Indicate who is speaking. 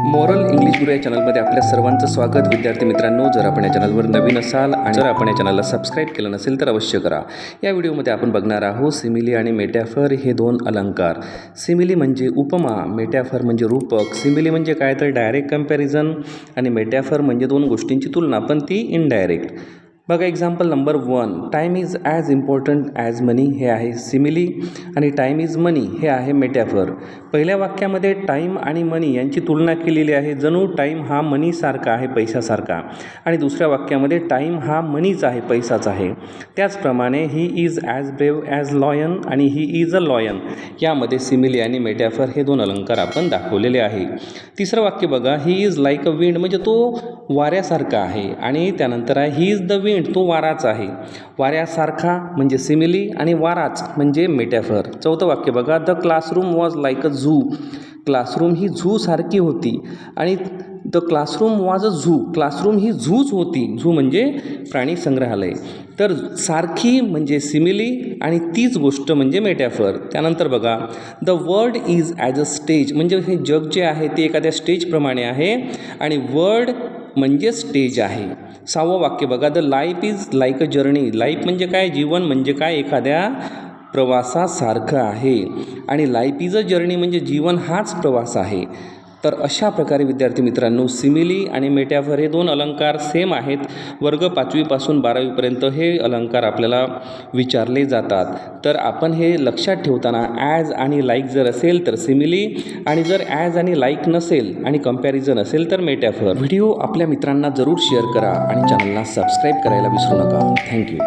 Speaker 1: Moral English गुरु या चॅनलमध्ये आपल्या सर्वांचं स्वागत. विद्यार्थी मित्रांनो, जर आपण या चॅनलवर नवीन असाल आणि जर आपण या चॅनलला सबस्क्राईब केलं नसेल तर अवश्य करा. या व्हिडिओमध्ये आपण बघणार आहोत सिमिली आणि मेटॅफर हे दोन अलंकार. सिमिली म्हणजे उपमा, मेटॅफर म्हणजे रूपक. सिमिली म्हणजे काय तर डायरेक्ट कंपॅरिझन आणि मेटॅफर म्हणजे दोन गोष्टींची तुलना, पण ती इनडायरेक्ट. बघा example number 1, time is as important as money हे आहे सिमिली आणि टाईम इज मनी हे आहे मेटॅफर. पहिल्या वाक्यामध्ये टाईम आणि मनी यांची तुलना केलेली आहे, जणू टाईम हा मनीसारखा आहे, पैशासारखा. आणि दुसऱ्या वाक्यामध्ये टाईम हा मनीच आहे, पैसाच आहे. त्याचप्रमाणे he is as brave as lion आणि ही इज अ लॉयन यामध्ये सिमिली आणि मेटॅफर हे दोन अलंकार आपण दाखवलेले आहे. तिसरं वाक्य बघा, he is like a wind म्हणजे तो वाऱ्यासारखा आहे आणि त्यानंतर आहे ही इज द विंड, तो वाराच आहे. वाऱ्यासारखा म्हणजे सिमिली आणि वाराच म्हणजे मेटॅफर. चौथं वाक्य बघा, the classroom was like a zoo. Classroom ही झू सारखी होती आणि the classroom was a zoo. Classroom ही झूच होती. झू म्हणजे प्राणी संग्रहालय. तर सारखी म्हणजे सिमिली आणि तीच गोष्ट म्हणजे मेटॅफर. त्यानंतर बघा, the world is as a stage म्हणजे हे जग जे आहे ते एखाद्या स्टेजप्रमाणे आहे आणि वर्ल्ड म्हणजे स्टेज आहे. सहावं वाक्य बघा, the life is like a journey. Life म्हणजे काय, जीवन म्हणजे काय, एखाद्या प्रवासासारखं आहे आणि लाईफ इज अ जर्नी म्हणजे जीवन हाच प्रवास आहे. तर अशा प्रकारे विद्यार्थी मित्रांनो, सिमिली आणि मेटॅफर हे दोन अलंकार सेम आहेत. वर्ग 5वी पासून 12वी पर्यंत हे अलंकार आपल्याला विचारले जातात. तर आपण हे लक्षात ठेवताना ॲज आणि लाईक जर असेल तर सिमिली आणि जर ॲज आणि लाईक नसेल आणि कंपॅरिझन असेल तर मेटॅफर. व्हिडिओ आपल्या मित्रांना जरूर शेअर करा आणि चॅनलला सबस्क्राईब करायला विसरू नका. थँक्यू.